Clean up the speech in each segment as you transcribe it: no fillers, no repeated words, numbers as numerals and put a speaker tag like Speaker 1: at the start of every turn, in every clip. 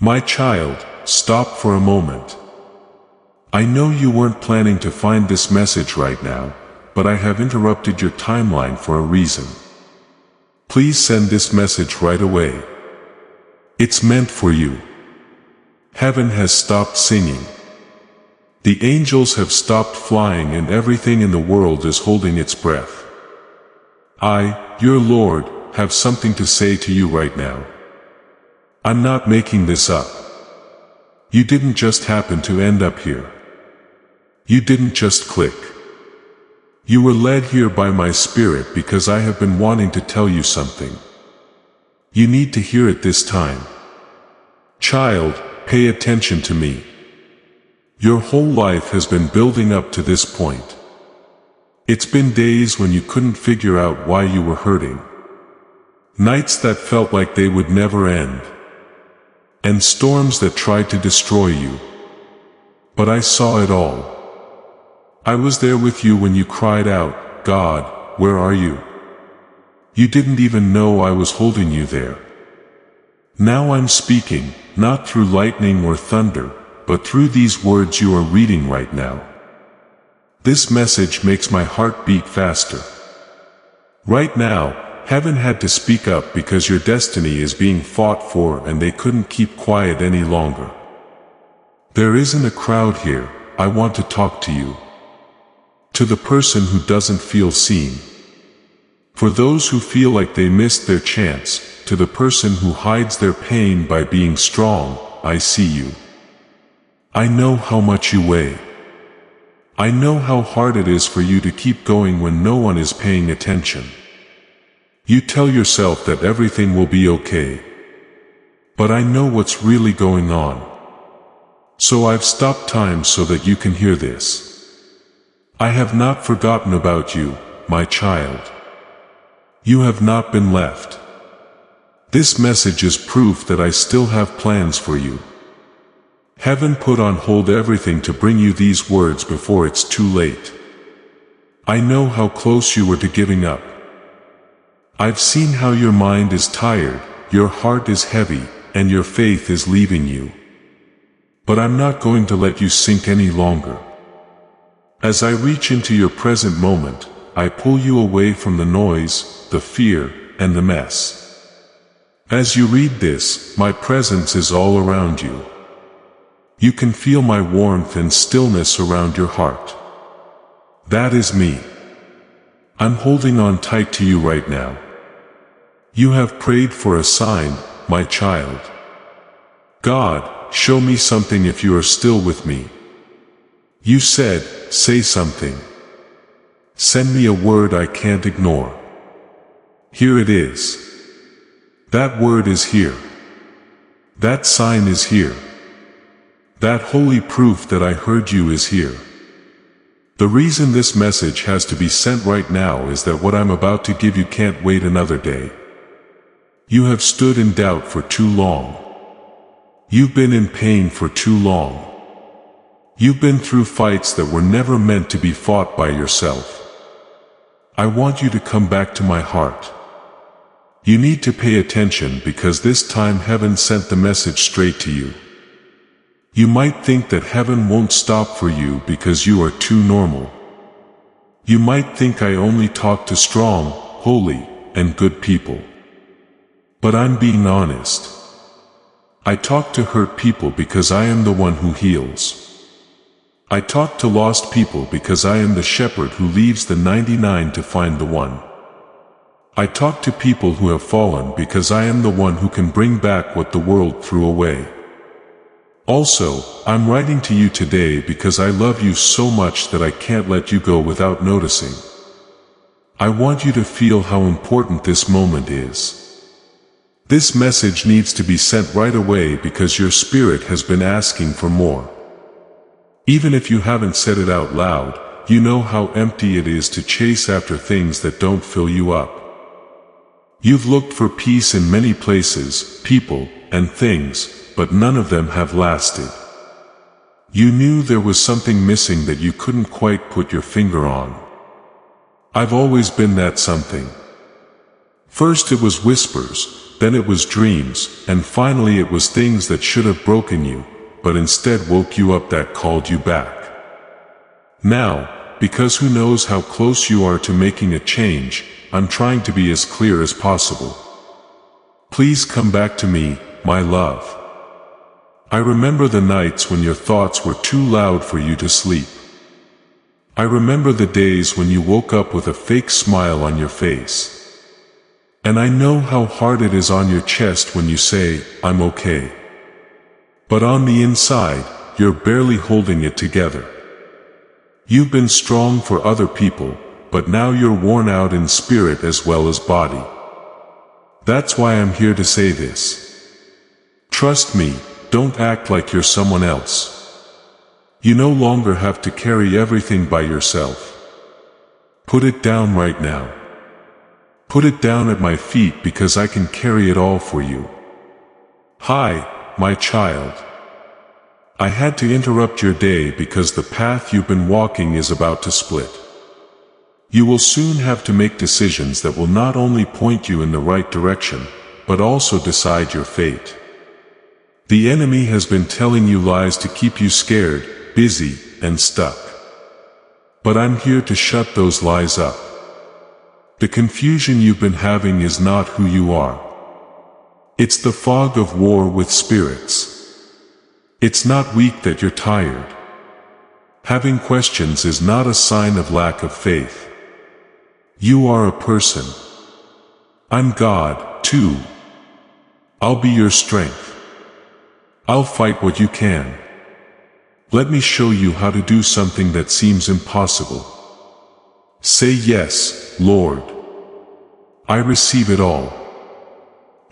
Speaker 1: My child, stop for a moment. I know you weren't planning to find this message right now, but I have interrupted your timeline for a reason. Please send this message right away. It's meant for you. Heaven has stopped singing. The angels have stopped flying and everything in the world is holding its breath. I, your Lord, have something to say to you right now. I'm not making this up. You didn't just happen to end up here. You didn't just click. You were led here by my spirit because I have been wanting to tell you something. You need to hear it this time. Child, pay attention to me. Your whole life has been building up to this point. It's been days when you couldn't figure out why you were hurting. Nights that felt like they would never end. And storms that tried to destroy you. But I saw it all. I was there with you when you cried out, God, where are you? You didn't even know I was holding you there. Now I'm speaking, not through lightning or thunder, but through these words you are reading right now. This message makes my heart beat faster. Right now, heaven had to speak up because your destiny is being fought for and they couldn't keep quiet any longer. There isn't a crowd here. I want to talk to you. To the person who doesn't feel seen. For those who feel like they missed their chance, to the person who hides their pain by being strong, I see you. I know how much you weigh. I know how hard it is for you to keep going when no one is paying attention. You tell yourself that everything will be okay. But I know what's really going on. So I've stopped time so that you can hear this. I have not forgotten about you, my child. You have not been left. This message is proof that I still have plans for you. Heaven put on hold everything to bring you these words before it's too late. I know how close you were to giving up. I've seen how your mind is tired, your heart is heavy, and your faith is leaving you. But I'm not going to let you sink any longer. As I reach into your present moment, I pull you away from the noise, the fear, and the mess. As you read this, my presence is all around you. You can feel my warmth and stillness around your heart. That is me. I'm holding on tight to you right now. You have prayed for a sign, my child. God, show me something if you are still with me. You said, say something. Send me a word I can't ignore. Here it is. That word is here. That sign is here. That holy proof that I heard you is here. The reason this message has to be sent right now is that what I'm about to give you can't wait another day. You have stood in doubt for too long. You've been in pain for too long. You've been through fights that were never meant to be fought by yourself. I want you to come back to my heart. You need to pay attention because this time heaven sent the message straight to you. You might think that heaven won't stop for you because you are too normal. You might think I only talk to strong, holy, and good people. But I'm being honest. I talk to hurt people because I am the one who heals. I talk to lost people because I am the shepherd who leaves the 99 to find the one. I talk to people who have fallen because I am the one who can bring back what the world threw away. Also, I'm writing to you today because I love you so much that I can't let you go without noticing. I want you to feel how important this moment is. This message needs to be sent right away because your spirit has been asking for more. Even if you haven't said it out loud, you know how empty it is to chase after things that don't fill you up. You've looked for peace in many places, people, and things, but none of them have lasted. You knew there was something missing that you couldn't quite put your finger on. I've always been that something. First it was whispers, then it was dreams, and finally it was things that should have broken you, but instead woke you up that called you back. Now, because who knows how close you are to making a change, I'm trying to be as clear as possible. Please come back to me, my love. I remember the nights when your thoughts were too loud for you to sleep. I remember the days when you woke up with a fake smile on your face. And I know how hard it is on your chest when you say, I'm okay. But on the inside, you're barely holding it together. You've been strong for other people, but now you're worn out in spirit as well as body. That's why I'm here to say this. Trust me, don't act like you're someone else. You no longer have to carry everything by yourself. Put it down right now. Put it down at my feet because I can carry it all for you. Hi, my child. I had to interrupt your day because the path you've been walking is about to split. You will soon have to make decisions that will not only point you in the right direction, but also decide your fate. The enemy has been telling you lies to keep you scared, busy, and stuck. But I'm here to shut those lies up. The confusion you've been having is not who you are. It's the fog of war with spirits. It's not weak that you're tired. Having questions is not a sign of lack of faith. You are a person. I'm God, too. I'll be your strength. I'll fight what you can. Let me show you how to do something that seems impossible. Say yes, Lord. I receive it all.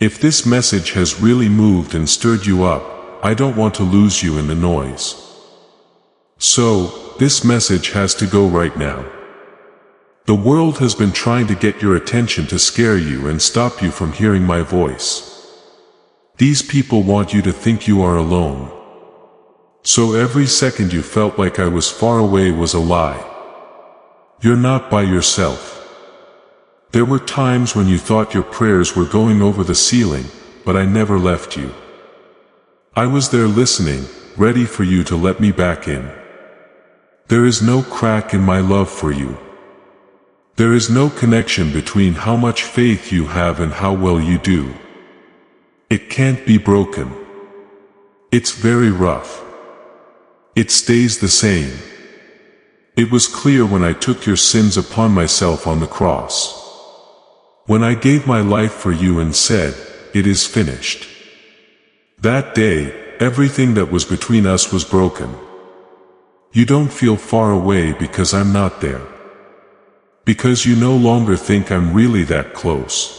Speaker 1: If this message has really moved and stirred you up, I don't want to lose you in the noise. So, this message has to go right now. The world has been trying to get your attention to scare you and stop you from hearing my voice. These people want you to think you are alone. So every second you felt like I was far away was a lie. You're not by yourself. There were times when you thought your prayers were going over the ceiling, but I never left you. I was there listening, ready for you to let me back in. There is no crack in my love for you. There is no connection between how much faith you have and how well you do. It can't be broken. It's very rough. It stays the same. It was clear when I took your sins upon myself on the cross. When I gave my life for you and said, it is finished. That day, everything that was between us was broken. You don't feel far away because I'm not there. Because you no longer think I'm really that close.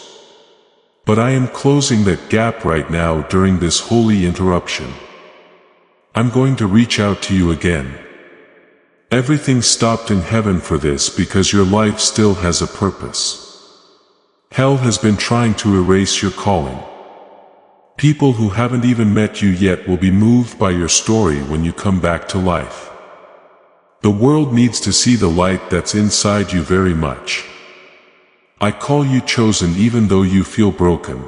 Speaker 1: But I am closing that gap right now during this holy interruption. I'm going to reach out to you again. Everything stopped in heaven for this because your life still has a purpose. Hell has been trying to erase your calling. People who haven't even met you yet will be moved by your story when you come back to life. The world needs to see the light that's inside you very much. I call you chosen even though you feel broken.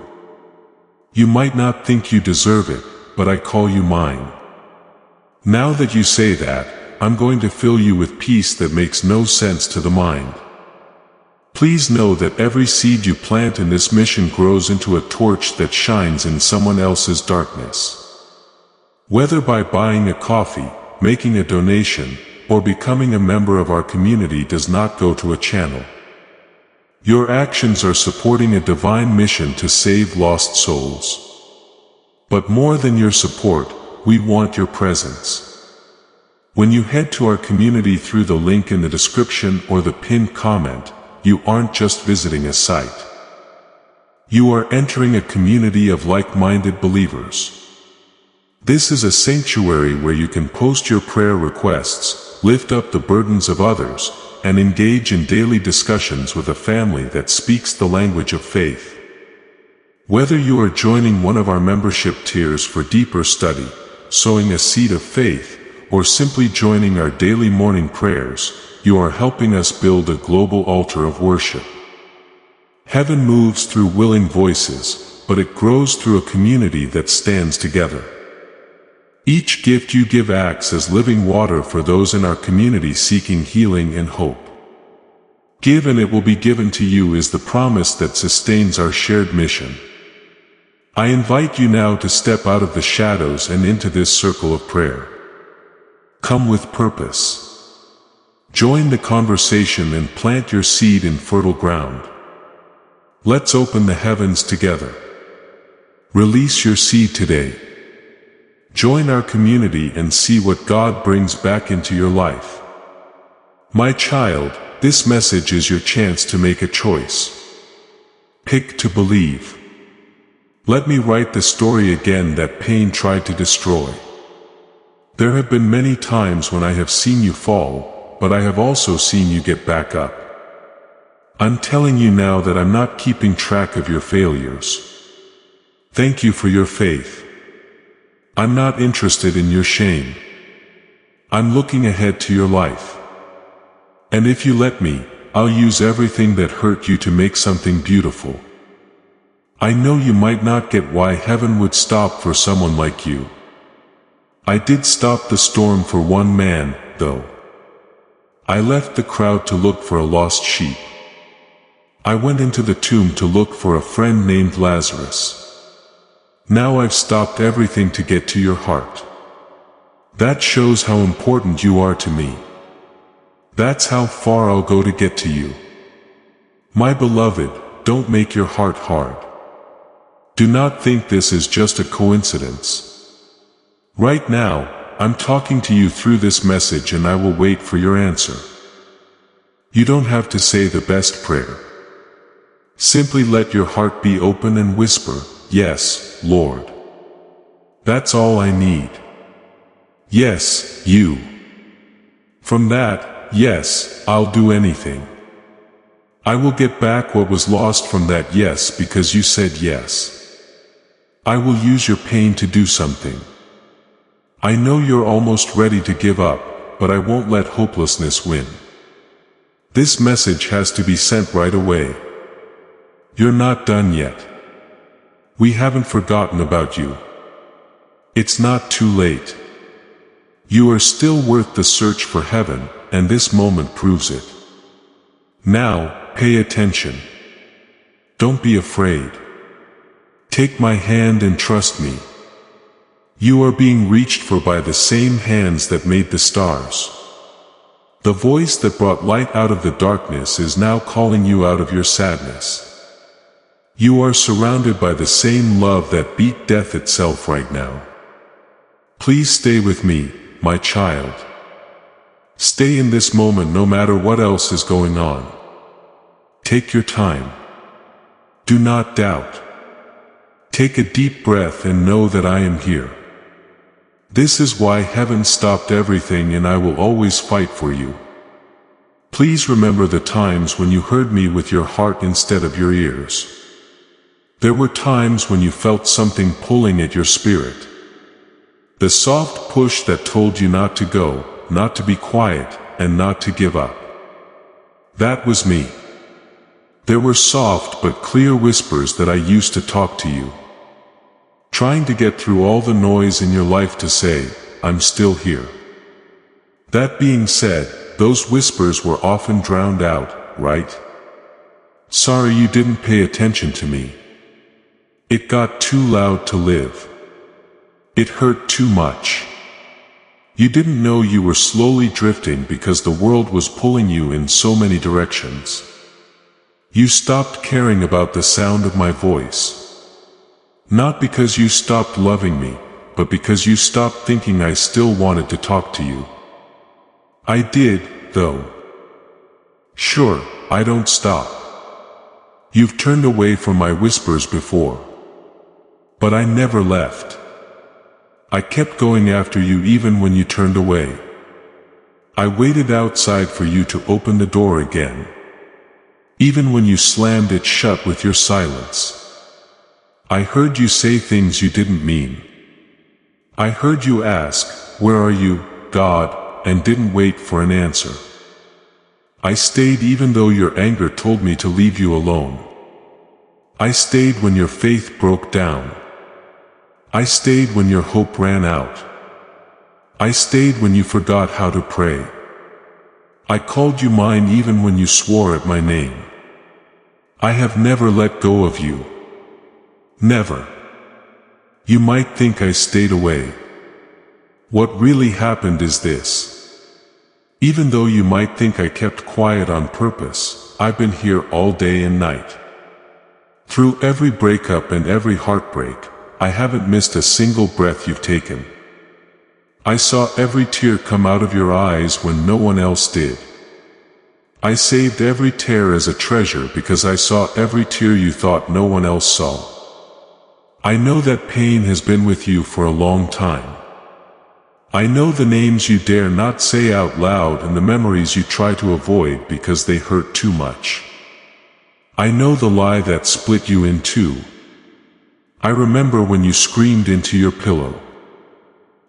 Speaker 1: You might not think you deserve it, but I call you mine. Now that you say that, I'm going to fill you with peace that makes no sense to the mind. Please know that every seed you plant in this mission grows into a torch that shines in someone else's darkness. Whether by buying a coffee, making a donation, or becoming a member of our community does not go to a channel. Your actions are supporting a divine mission to save lost souls. But more than your support, we want your presence. When you head to our community through the link in the description or the pinned comment, you aren't just visiting a site. You are entering a community of like-minded believers. This is a sanctuary where you can post your prayer requests, lift up the burdens of others, and engage in daily discussions with a family that speaks the language of faith. Whether you are joining one of our membership tiers for deeper study, sowing a seed of faith, or simply joining our daily morning prayers, you are helping us build a global altar of worship. Heaven moves through willing voices, but it grows through a community that stands together. Each gift you give acts as living water for those in our community seeking healing and hope. Give and it will be given to you is the promise that sustains our shared mission. I invite you now to step out of the shadows and into this circle of prayer. Come with purpose. Join the conversation and plant your seed in fertile ground. Let's open the heavens together. Release your seed today. Join our community and see what God brings back into your life. My child, this message is your chance to make a choice. Pick to believe. Let me write the story again that pain tried to destroy. There have been many times when I have seen you fall, but I have also seen you get back up. I'm telling you now that I'm not keeping track of your failures. Thank you for your faith. I'm not interested in your shame. I'm looking ahead to your life. And if you let me, I'll use everything that hurt you to make something beautiful. I know you might not get why heaven would stop for someone like you. I did stop the storm for one man, though. I left the crowd to look for a lost sheep. I went into the tomb to look for a friend named Lazarus. Now I've stopped everything to get to your heart. That shows how important you are to me. That's how far I'll go to get to you. My beloved, don't make your heart hard. Do not think this is just a coincidence. Right now, I'm talking to you through this message and I will wait for your answer. You don't have to say the best prayer. Simply let your heart be open and whisper, "Yes, Lord." That's all I need. Yes, you. From that, yes, I'll do anything. I will get back what was lost from that yes because you said yes. I will use your pain to do something. I know you're almost ready to give up, but I won't let hopelessness win. This message has to be sent right away. You're not done yet. We haven't forgotten about you. It's not too late. You are still worth the search for heaven, and this moment proves it. Now, pay attention. Don't be afraid. Take my hand and trust me. You are being reached for by the same hands that made the stars. The voice that brought light out of the darkness is now calling you out of your sadness. You are surrounded by the same love that beat death itself right now. Please stay with me, my child. Stay in this moment no matter what else is going on. Take your time. Do not doubt. Take a deep breath and know that I am here. This is why heaven stopped everything and I will always fight for you. Please remember the times when you heard me with your heart instead of your ears. There were times when you felt something pulling at your spirit. The soft push that told you not to go, not to be quiet, and not to give up. That was me. There were soft but clear whispers that I used to talk to you. Trying to get through all the noise in your life to say, I'm still here. That being said, those whispers were often drowned out, right? Sorry you didn't pay attention to me. It got too loud to live. It hurt too much. You didn't know you were slowly drifting because the world was pulling you in so many directions. You stopped caring about the sound of my voice. Not because you stopped loving me, but because you stopped thinking I still wanted to talk to you. I did, though. Sure, I don't stop. You've turned away from my whispers before. But I never left. I kept going after you even when you turned away. I waited outside for you to open the door again. Even when you slammed it shut with your silence. I heard you say things you didn't mean. I heard you ask, "Where are you, God?" and didn't wait for an answer. I stayed even though your anger told me to leave you alone. I stayed when your faith broke down. I stayed when your hope ran out. I stayed when you forgot how to pray. I called you mine even when you swore at my name. I have never let go of you. Never. You might think I stayed away. What really happened is this. Even though you might think I kept quiet on purpose, I've been here all day and night. Through every breakup and every heartbreak, I haven't missed a single breath you've taken. I saw every tear come out of your eyes when no one else did. I saved every tear as a treasure because I saw every tear you thought no one else saw. I know that pain has been with you for a long time. I know the names you dare not say out loud and the memories you try to avoid because they hurt too much. I know the lie that split you in two. I remember when you screamed into your pillow,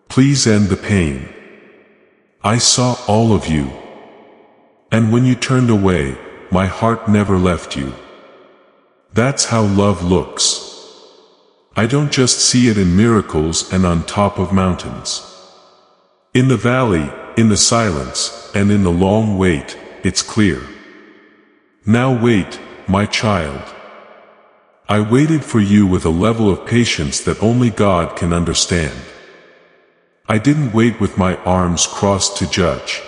Speaker 1: "Please end the pain." I saw all of you. And when you turned away, my heart never left you. That's how love looks. I don't just see it in miracles and on top of mountains. In the valley, in the silence, and in the long wait, it's clear. Now wait, my child. I waited for you with a level of patience that only God can understand. I didn't wait with my arms crossed to judge.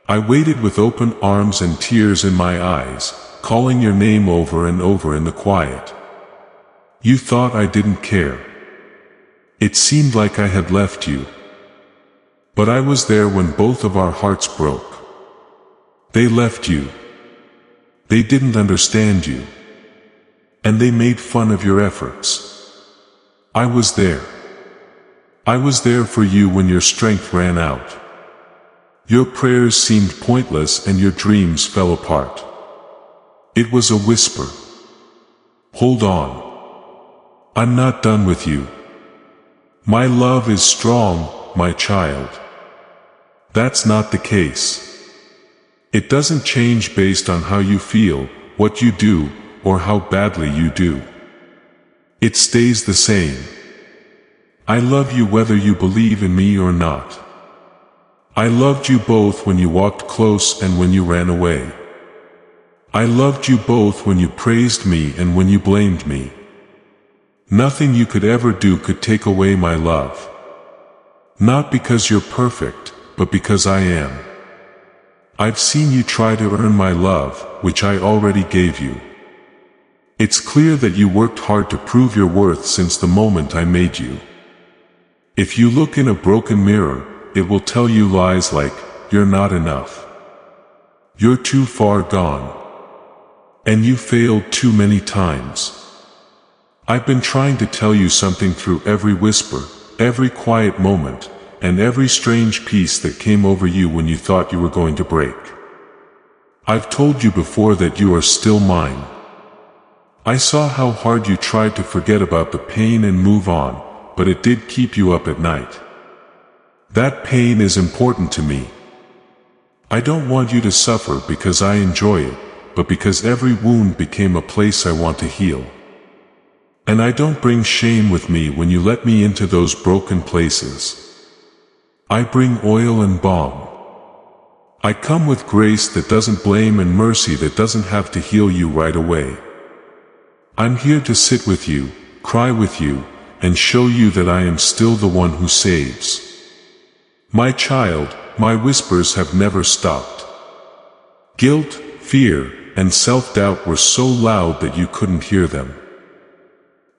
Speaker 1: I waited with open arms and tears in my eyes, calling your name over and over in the quiet. You thought I didn't care. It seemed like I had left you. But I was there when both of our hearts broke. They left you. They didn't understand you. And they made fun of your efforts. I was there. I was there for you when your strength ran out. Your prayers seemed pointless and your dreams fell apart. It was a whisper. Hold on. I'm not done with you. My love is strong, my child. That's not the case. It doesn't change based on how you feel, what you do, or how badly you do. It stays the same. I love you whether you believe in me or not. I loved you both when you walked close and when you ran away. I loved you both when you praised me and when you blamed me. Nothing you could ever do could take away my love. Not because you're perfect, but because I am. I've seen you try to earn my love, which I already gave you. It's clear that you worked hard to prove your worth since the moment I made you. If you look in a broken mirror, it will tell you lies like, "You're not enough. You're too far gone. And you failed too many times." I've been trying to tell you something through every whisper, every quiet moment, and every strange peace that came over you when you thought you were going to break. I've told you before that you are still mine. I saw how hard you tried to forget about the pain and move on, but it did keep you up at night. That pain is important to me. I don't want you to suffer because I enjoy it, but because every wound became a place I want to heal. And I don't bring shame with me when you let me into those broken places. I bring oil and balm. I come with grace that doesn't blame and mercy that doesn't have to heal you right away. I'm here to sit with you, cry with you, and show you that I am still the one who saves. My child, my whispers have never stopped. Guilt, fear, and self-doubt were so loud that you couldn't hear them.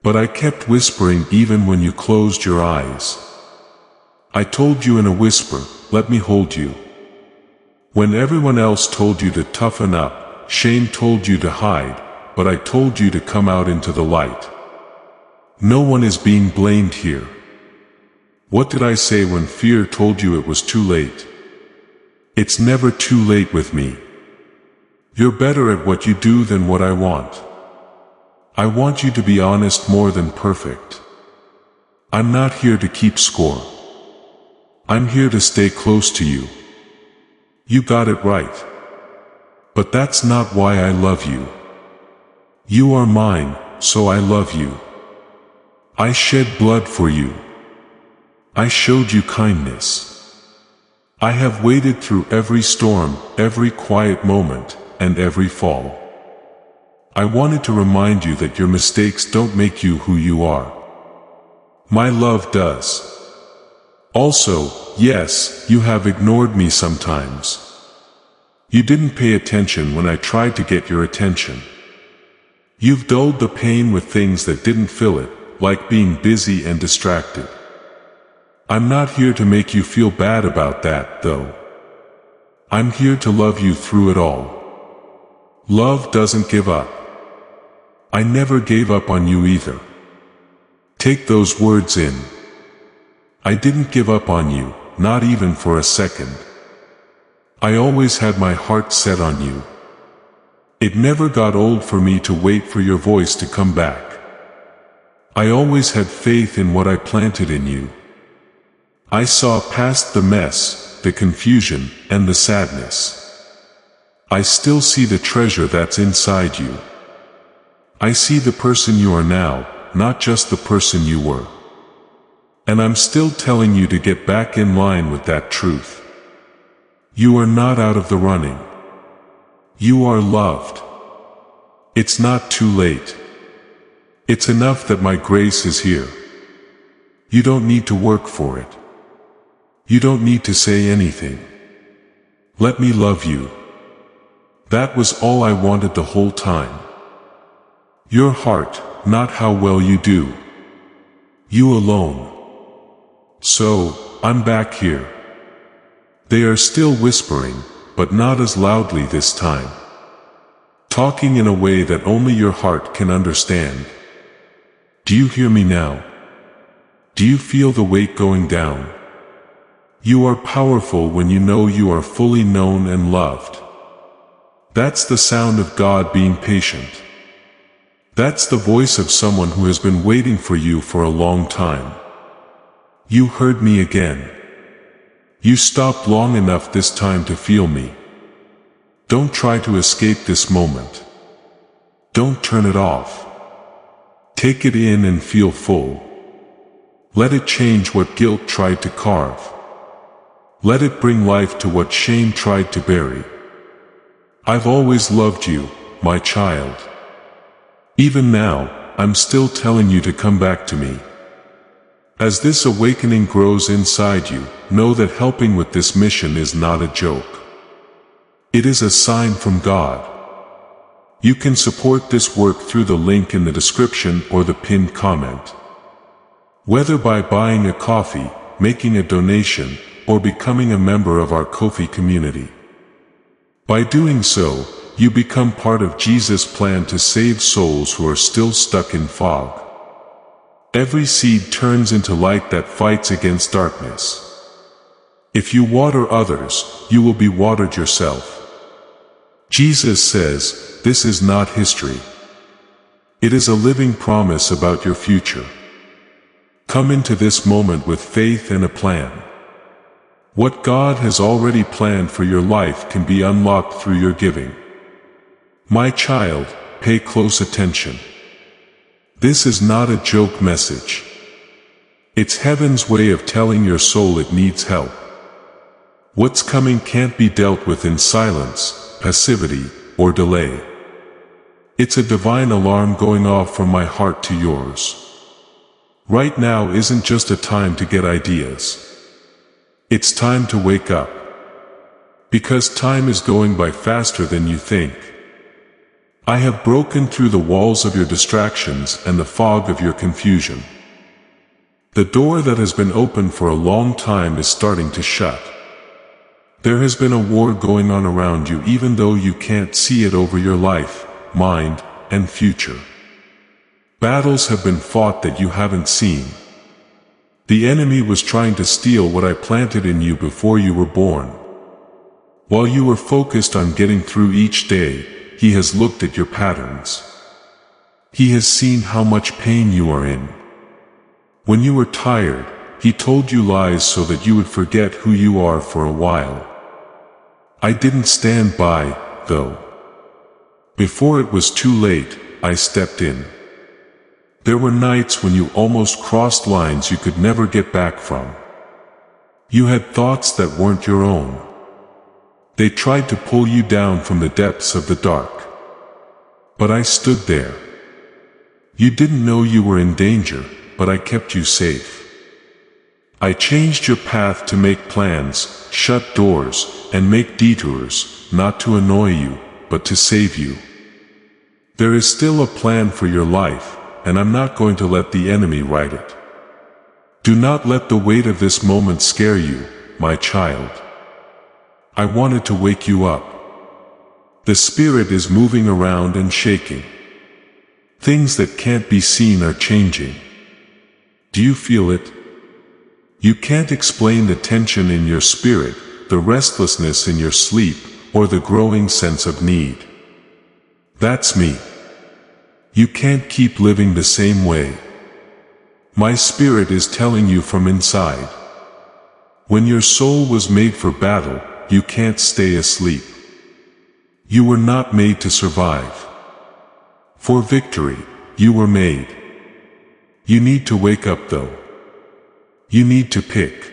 Speaker 1: But I kept whispering even when you closed your eyes. I told you in a whisper, "Let me hold you." When everyone else told you to toughen up, shame told you to hide, but I told you to come out into the light. No one is being blamed here. What did I say when fear told you it was too late? It's never too late with me. You're better at what you do than what I want. I want you to be honest more than perfect. I'm not here to keep score. I'm here to stay close to you. You got it right. But that's not why I love you. You are mine, so I love you. I shed blood for you. I showed you kindness. I have waded through every storm, every quiet moment, and every fall. I wanted to remind you that your mistakes don't make you who you are. My love does. Also, yes, you have ignored me sometimes. You didn't pay attention when I tried to get your attention. You've dulled the pain with things that didn't fill it, like being busy and distracted. I'm not here to make you feel bad about that, though. I'm here to love you through it all. Love doesn't give up. I never gave up on you either. Take those words in. I didn't give up on you, not even for a second. I always had my heart set on you. It never got old for me to wait for your voice to come back. I always had faith in what I planted in you. I saw past the mess, the confusion, and the sadness. I still see the treasure that's inside you. I see the person you are now, not just the person you were. And I'm still telling you to get back in line with that truth. You are not out of the running. You are loved. It's not too late. It's enough that my grace is here. You don't need to work for it. You don't need to say anything. Let me love you. That was all I wanted the whole time. Your heart, not how well you do. You alone. So, I'm back here. They are still whispering, but not as loudly this time. Talking in a way that only your heart can understand. Do you hear me now? Do you feel the weight going down? You are powerful when you know you are fully known and loved. That's the sound of God being patient. That's the voice of someone who has been waiting for you for a long time. You heard me again. You stopped long enough this time to feel me. Don't try to escape this moment. Don't turn it off. Take it in and feel full. Let it change what guilt tried to carve. Let it bring life to what shame tried to bury. I've always loved you, my child. Even now, I'm still telling you to come back to me. As this awakening grows inside you, know that helping with this mission is not a joke. It is a sign from God. You can support this work through the link in the description or the pinned comment. Whether by buying a coffee, making a donation, or becoming a member of our Ko-fi community. By doing so, you become part of Jesus' plan to save souls who are still stuck in fog. Every seed turns into light that fights against darkness. If you water others, you will be watered yourself. Jesus says, this is not history. It is a living promise about your future. Come into this moment with faith and a plan. What God has already planned for your life can be unlocked through your giving. My child, pay close attention. This is not a joke message. It's heaven's way of telling your soul it needs help. What's coming can't be dealt with in silence, passivity, or delay. It's a divine alarm going off from my heart to yours. Right now isn't just a time to get ideas. It's time to wake up. Because time is going by faster than you think. I have broken through the walls of your distractions and the fog of your confusion. The door that has been open for a long time is starting to shut. There has been a war going on around you even though you can't see it over your life, mind, and future. Battles have been fought that you haven't seen. The enemy was trying to steal what I planted in you before you were born. While you were focused on getting through each day, he has looked at your patterns. He has seen how much pain you are in. When you were tired, he told you lies so that you would forget who you are for a while. I didn't stand by, though. Before it was too late, I stepped in. There were nights when you almost crossed lines you could never get back from. You had thoughts that weren't your own. They tried to pull you down from the depths of the dark. But I stood there. You didn't know you were in danger, but I kept you safe. I changed your path to make plans, shut doors, and make detours, not to annoy you, but to save you. There is still a plan for your life, and I'm not going to let the enemy write it. Do not let the weight of this moment scare you, my child. I wanted to wake you up. The spirit is moving around and shaking. Things that can't be seen are changing. Do you feel it? You can't explain the tension in your spirit, the restlessness in your sleep, or the growing sense of need. That's me. You can't keep living the same way. My spirit is telling you from inside. When your soul was made for battle, you can't stay asleep. You were not made to survive. For victory, you were made. You need to wake up though. You need to pick.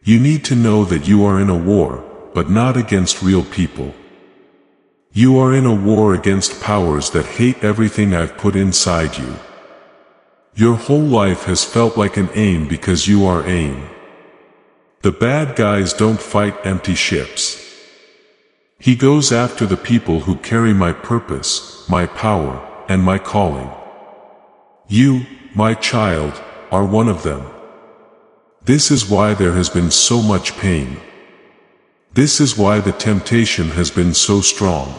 Speaker 1: You need to know that you are in a war, but not against real people. You are in a war against powers that hate everything I've put inside you. Your whole life has felt like an aim because you are aim. The bad guys don't fight empty ships. He goes after the people who carry my purpose, my power, and my calling. You, my child, are one of them. This is why there has been so much pain. This is why the temptation has been so strong.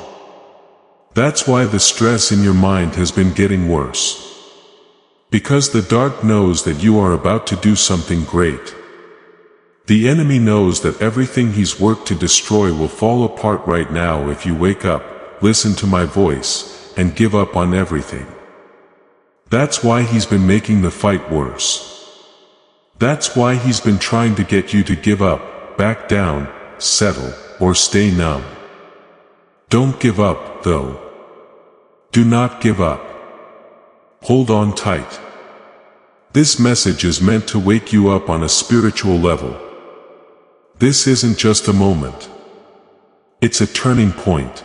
Speaker 1: That's why the stress in your mind has been getting worse. Because the dark knows that you are about to do something great. The enemy knows that everything he's worked to destroy will fall apart right now if you wake up, listen to my voice, and give up on everything. That's why he's been making the fight worse. That's why he's been trying to get you to give up, back down, settle, or stay numb. Don't give up, though. Do not give up. Hold on tight. This message is meant to wake you up on a spiritual level. This isn't just a moment. It's a turning point.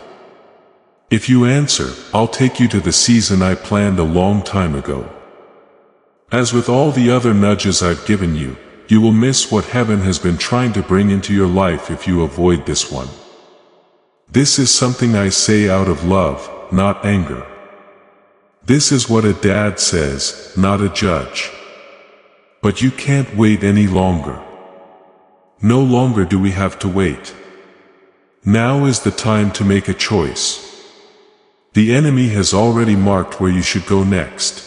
Speaker 1: If you answer, I'll take you to the season I planned a long time ago. As with all the other nudges I've given you, you will miss what heaven has been trying to bring into your life if you avoid this one. This is something I say out of love, not anger. This is what a dad says, not a judge. But you can't wait any longer. No longer do we have to wait. Now is the time to make a choice. The enemy has already marked where you should go next.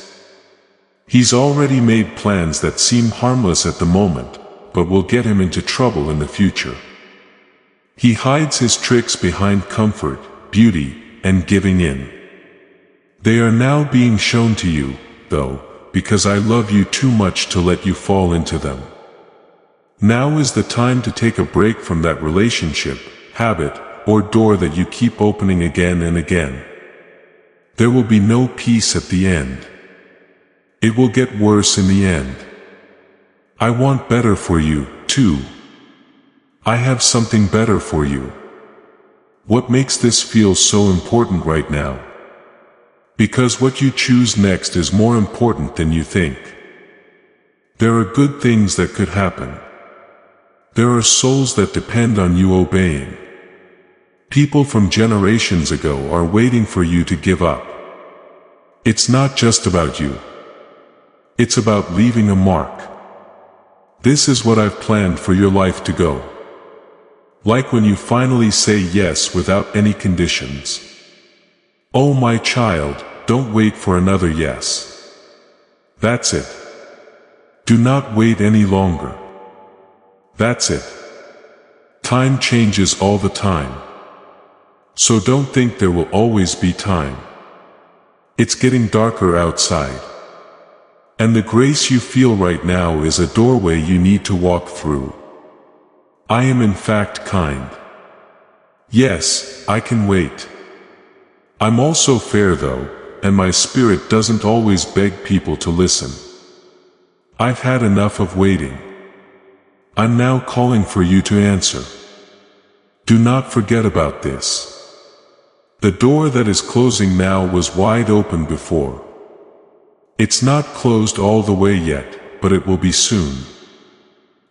Speaker 1: He's already made plans that seem harmless at the moment, but will get him into trouble in the future. He hides his tricks behind comfort, beauty, and giving in. They are now being shown to you, though, because I love you too much to let you fall into them. Now is the time to take a break from that relationship, habit, or door that you keep opening again and again. There will be no peace at the end. It will get worse in the end. I want better for you, too. I have something better for you. What makes this feel so important right now? Because what you choose next is more important than you think. There are good things that could happen. There are souls that depend on you obeying. People from generations ago are waiting for you to give up. It's not just about you. It's about leaving a mark. This is what I've planned for your life to go. Like when you finally say yes without any conditions. Oh my child, don't wait for another yes. That's it. Do not wait any longer. That's it. Time changes all the time. So don't think there will always be time. It's getting darker outside. And the grace you feel right now is a doorway you need to walk through. I am in fact kind. Yes, I can wait. I'm also fair though, and my spirit doesn't always beg people to listen. I've had enough of waiting. I'm now calling for you to answer. Do not forget about this. The door that is closing now was wide open before. It's not closed all the way yet, but it will be soon.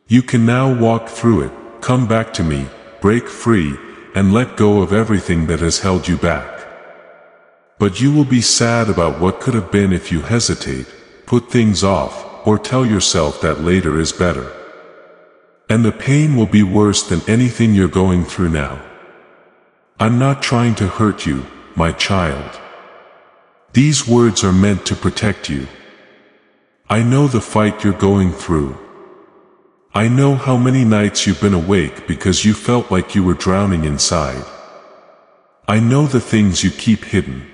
Speaker 1: You can now walk through it, come back to me, break free, and let go of everything that has held you back. But you will be sad about what could have been if you hesitate, put things off, or tell yourself that later is better. And the pain will be worse than anything you're going through now. I'm not trying to hurt you, my child. These words are meant to protect you. I know the fight you're going through. I know how many nights you've been awake because you felt like you were drowning inside. I know the things you keep hidden.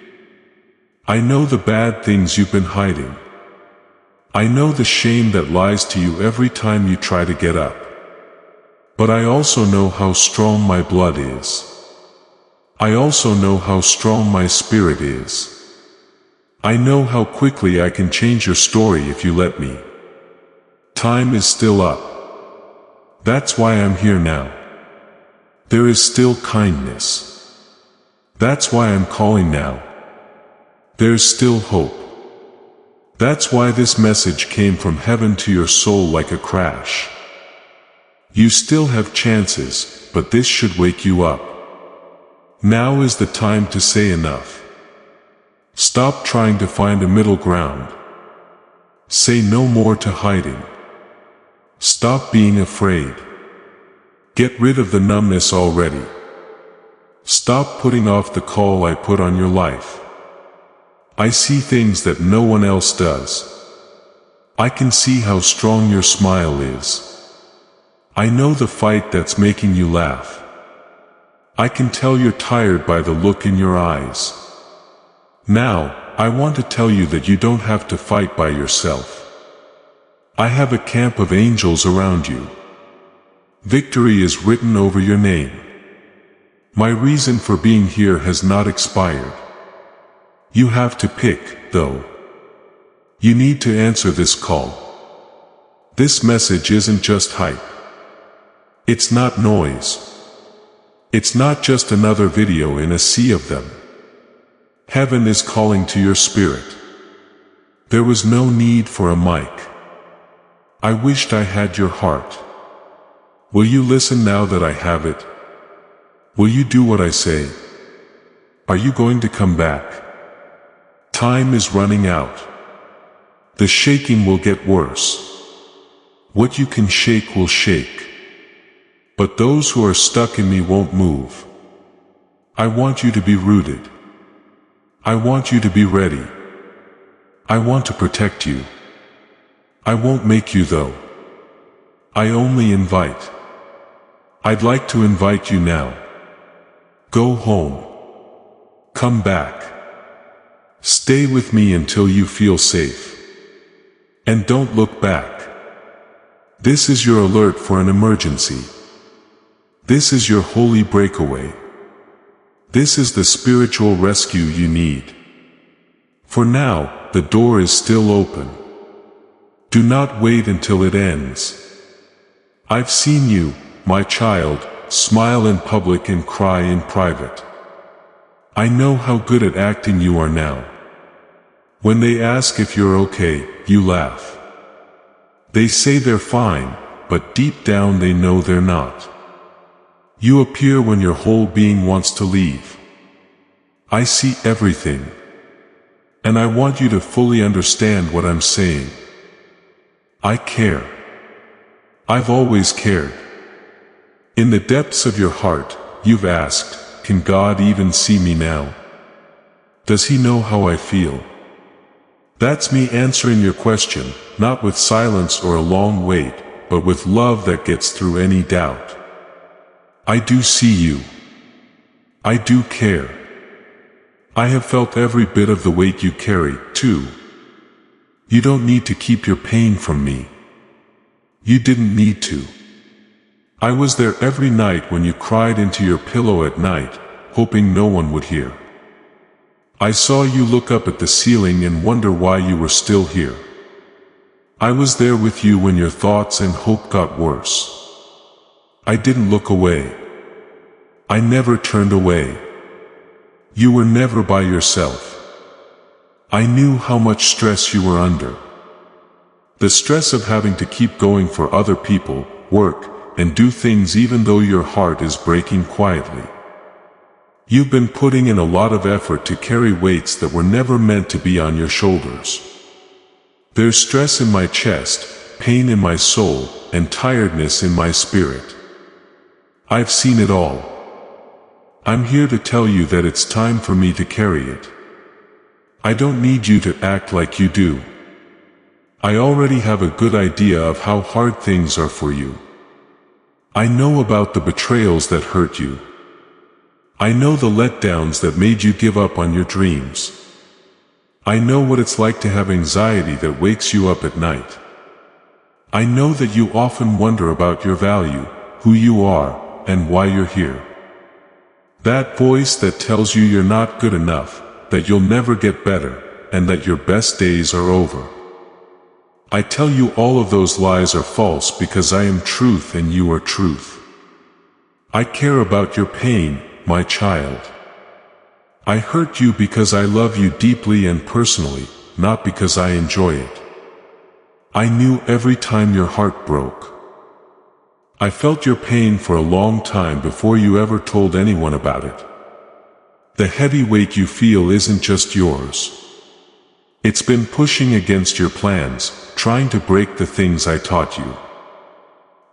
Speaker 1: I know the bad things you've been hiding. I know the shame that lies to you every time you try to get up. But I also know how strong my blood is. I also know how strong my spirit is. I know how quickly I can change your story if you let me. Time is still up. That's why I'm here now. There is still kindness. That's why I'm calling now. There's still hope. That's why this message came from heaven to your soul like a crash. You still have chances, but this should wake you up. Now is the time to say enough. Stop trying to find a middle ground. Say no more to hiding. Stop being afraid. Get rid of the numbness already. Stop putting off the call I put on your life. I see things that no one else does. I can see how strong your smile is. I know the fight that's making you laugh. I can tell you're tired by the look in your eyes. Now, I want to tell you that you don't have to fight by yourself. I have a camp of angels around you. Victory is written over your name. My reason for being here has not expired. You have to pick, though. You need to answer this call. This message isn't just hype. It's not noise. It's not just another video in a sea of them. Heaven is calling to your spirit. There was no need for a mic. I wished I had your heart. Will you listen now that I have it? Will you do what I say? Are you going to come back? Time is running out. The shaking will get worse. What you can shake will shake. But those who are stuck in me won't move. I want you to be rooted. I want you to be ready. I want to protect you. I won't make you though. I only invite. I'd like to invite you now. Go home. Come back. Stay with me until you feel safe. And don't look back. This is your alert for an emergency. This is your holy breakaway. This is the spiritual rescue you need. For now, the door is still open. Do not wait until it ends. I've seen you, my child, smile in public and cry in private. I know how good at acting you are now. When they ask if you're okay, you laugh. They say they're fine, but deep down they know they're not. You appear when your whole being wants to leave. I see everything. And I want you to fully understand what I'm saying. I care. I've always cared. In the depths of your heart, you've asked, can God even see me now? Does He know how I feel? That's me answering your question, not with silence or a long wait, but with love that gets through any doubt. I do see you. I do care. I have felt every bit of the weight you carry, too. You don't need to keep your pain from me. You didn't need to. I was there every night when you cried into your pillow at night, hoping no one would hear. I saw you look up at the ceiling and wonder why you were still here. I was there with you when your thoughts and hope got worse. I didn't look away. I never turned away. You were never by yourself. I knew how much stress you were under. The stress of having to keep going for other people, work, and do things even though your heart is breaking quietly. You've been putting in a lot of effort to carry weights that were never meant to be on your shoulders. There's stress in my chest, pain in my soul, and tiredness in my spirit. I've seen it all. I'm here to tell you that it's time for me to carry it. I don't need you to act like you do. I already have a good idea of how hard things are for you. I know about the betrayals that hurt you. I know the letdowns that made you give up on your dreams. I know what it's like to have anxiety that wakes you up at night. I know that you often wonder about your value, who you are, and why you're here. That voice that tells you you're not good enough, that you'll never get better, and that your best days are over. I tell you all of those lies are false because I am truth and you are truth. I care about your pain, my child. I hurt you because I love you deeply and personally, not because I enjoy it. I knew every time your heart broke. I felt your pain for a long time before you ever told anyone about it. The heavy weight you feel isn't just yours. It's been pushing against your plans, trying to break the things I taught you.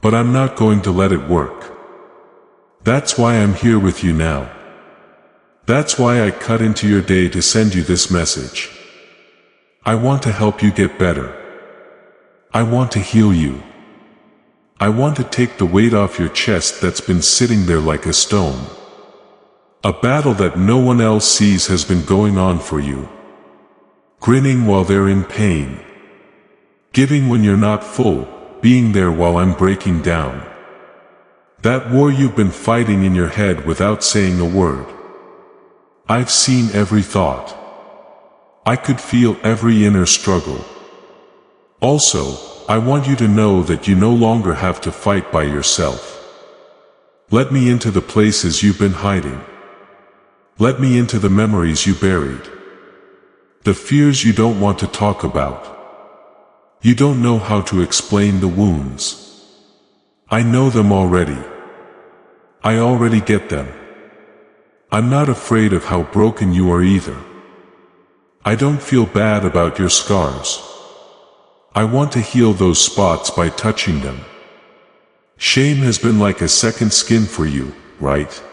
Speaker 1: But I'm not going to let it work. That's why I'm here with you now. That's why I cut into your day to send you this message. I want to help you get better. I want to heal you. I want to take the weight off your chest that's been sitting there like a stone. A battle that no one else sees has been going on for you. Grinning while they're in pain. Giving when you're not full, being there while I'm breaking down. That war you've been fighting in your head without saying a word. I've seen every thought. I could feel every inner struggle. Also, I want you to know that you no longer have to fight by yourself. Let me into the places you've been hiding. Let me into the memories you buried. The fears you don't want to talk about. You don't know how to explain the wounds. I know them already. I already get them. I'm not afraid of how broken you are either. I don't feel bad about your scars. I want to heal those spots by touching them. Shame has been like a second skin for you, right?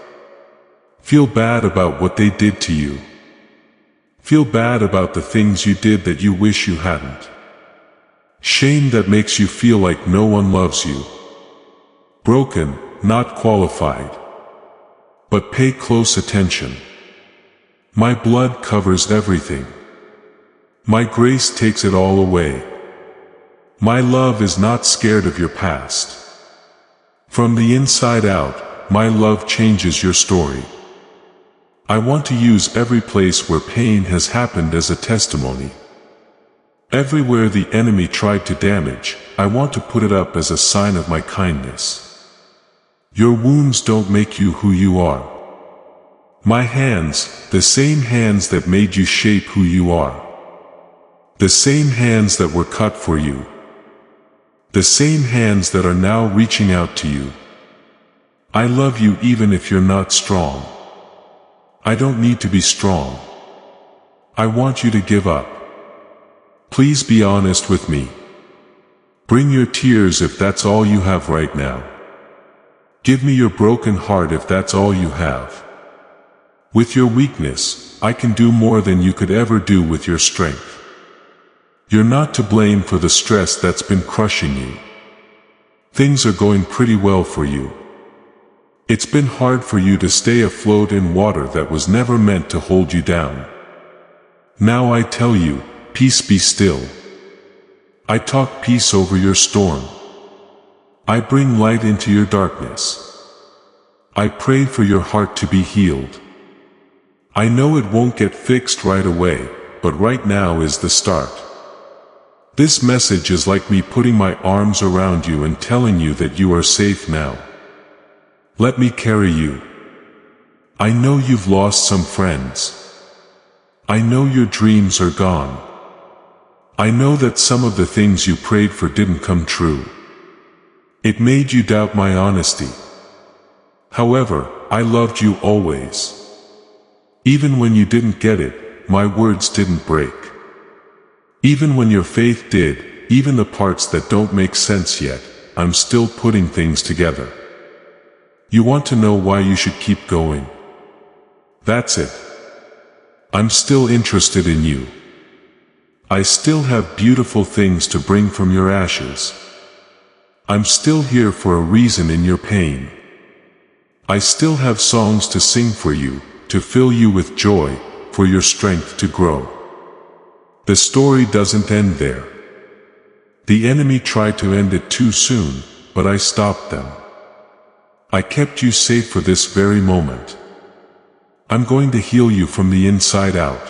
Speaker 1: Feel bad about what they did to you. Feel bad about the things you did that you wish you hadn't. Shame that makes you feel like no one loves you. Broken, not qualified. But pay close attention. My blood covers everything. My grace takes it all away. My love is not scared of your past. From the inside out, my love changes your story. I want to use every place where pain has happened as a testimony. Everywhere the enemy tried to damage, I want to put it up as a sign of my kindness. Your wounds don't make you who you are. My hands, the same hands that made you shape who you are. The same hands that were cut for you. The same hands that are now reaching out to you. I love you even if you're not strong. I don't need to be strong. I want you to give up. Please be honest with me. Bring your tears if that's all you have right now. Give me your broken heart if that's all you have. With your weakness, I can do more than you could ever do with your strength. You're not to blame for the stress that's been crushing you. Things are going pretty well for you. It's been hard for you to stay afloat in water that was never meant to hold you down. Now I tell you, peace, be still. I talk peace over your storm. I bring light into your darkness. I pray for your heart to be healed. I know it won't get fixed right away, but right now is the start. This message is like me putting my arms around you and telling you that you are safe now. Let me carry you. I know you've lost some friends. I know your dreams are gone. I know that some of the things you prayed for didn't come true. It made you doubt my honesty. However, I loved you always. Even when you didn't get it, my words didn't break. Even when your faith did, even the parts that don't make sense yet, I'm still putting things together. You want to know why you should keep going? That's it. I'm still interested in you. I still have beautiful things to bring from your ashes. I'm still here for a reason in your pain. I still have songs to sing for you, to fill you with joy, for your strength to grow. The story doesn't end there. The enemy tried to end it too soon, but I stopped them. I kept you safe for this very moment. I'm going to heal you from the inside out.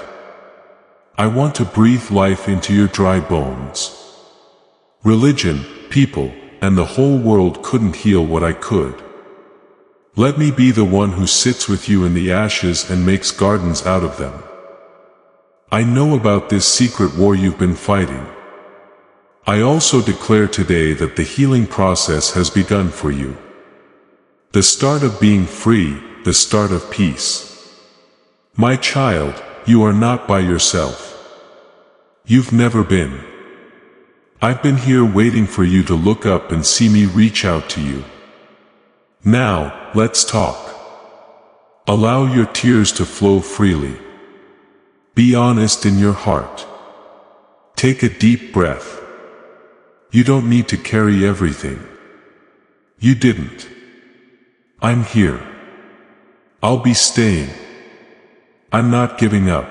Speaker 1: I want to breathe life into your dry bones. Religion, people, and the whole world couldn't heal what I could. Let me be the one who sits with you in the ashes and makes gardens out of them. I know about this secret war you've been fighting. I also declare today that the healing process has begun for you. The start of being free, the start of peace. My child, you are not by yourself. You've never been. I've been here waiting for you to look up and see me reach out to you. Now, let's talk. Allow your tears to flow freely. Be honest in your heart. Take a deep breath. You don't need to carry everything. You didn't. I'm here. I'll be staying. I'm not giving up.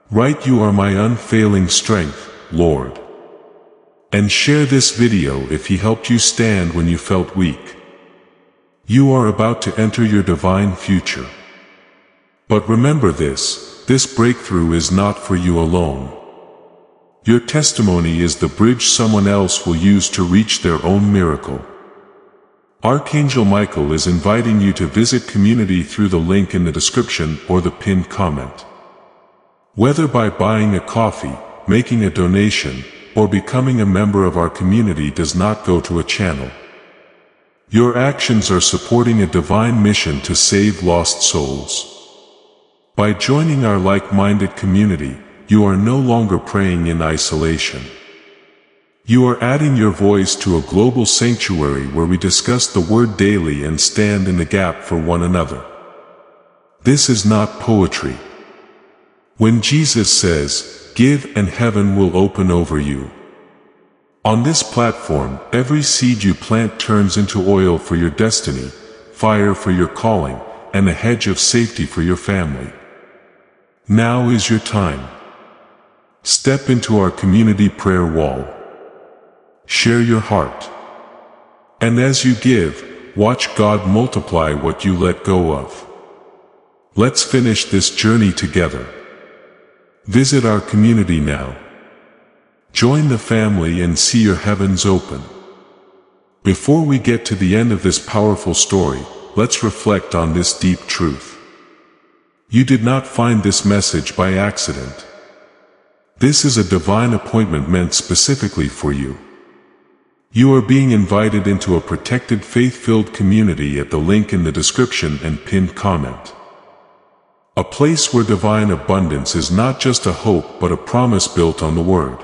Speaker 1: Right, you are my unfailing strength, Lord. And share this video if he helped you stand when you felt weak. You are about to enter your divine future. But remember this breakthrough is not for you alone. Your testimony is the bridge someone else will use to reach their own miracle. Archangel Michael is inviting you to visit community through the link in the description or the pinned comment. Whether by buying a coffee, making a donation, or becoming a member of our community does not go to a channel. Your actions are supporting a divine mission to save lost souls. By joining our like-minded community, you are no longer praying in isolation. You are adding your voice to a global sanctuary where we discuss the Word daily and stand in the gap for one another. This is not poetry. When Jesus says, "Give and heaven will open over you." On this platform, every seed you plant turns into oil for your destiny, fire for your calling, and a hedge of safety for your family. Now is your time. Step into our community prayer wall. Share your heart. And as you give, watch God multiply what you let go of. Let's finish this journey together. Visit our community now. Join the family and see your heavens open. Before we get to the end of this powerful story, let's reflect on this deep truth. You did not find this message by accident. This is a divine appointment meant specifically for you. You are being invited into a protected faith-filled community at the link in the description and pinned comment. A place where divine abundance is not just a hope but a promise built on the Word.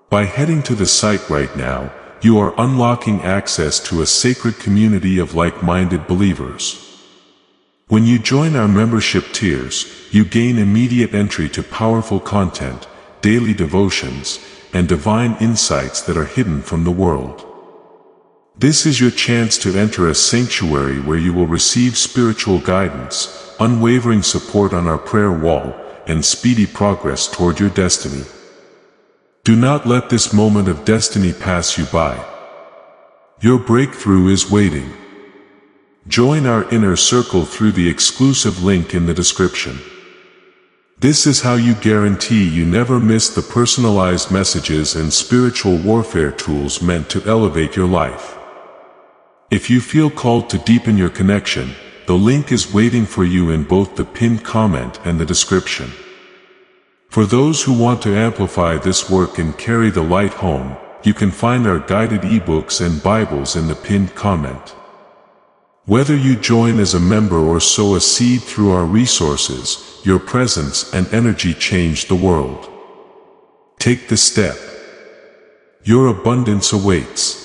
Speaker 1: By heading to the site right now, you are unlocking access to a sacred community of like-minded believers. When you join our membership tiers, you gain immediate entry to powerful content, daily devotions, and divine insights that are hidden from the world. This is your chance to enter a sanctuary where you will receive spiritual guidance, unwavering support on our prayer wall, and speedy progress toward your destiny. Do not let this moment of destiny pass you by. Your breakthrough is waiting. Join our inner circle through the exclusive link in the description. This is how you guarantee you never miss the personalized messages and spiritual warfare tools meant to elevate your life. If you feel called to deepen your connection, the link is waiting for you in both the pinned comment and the description. For those who want to amplify this work and carry the light home, you can find our guided ebooks and Bibles in the pinned comment. Whether you join as a member or sow a seed through our resources, your presence and energy change the world. Take the step. Your abundance awaits.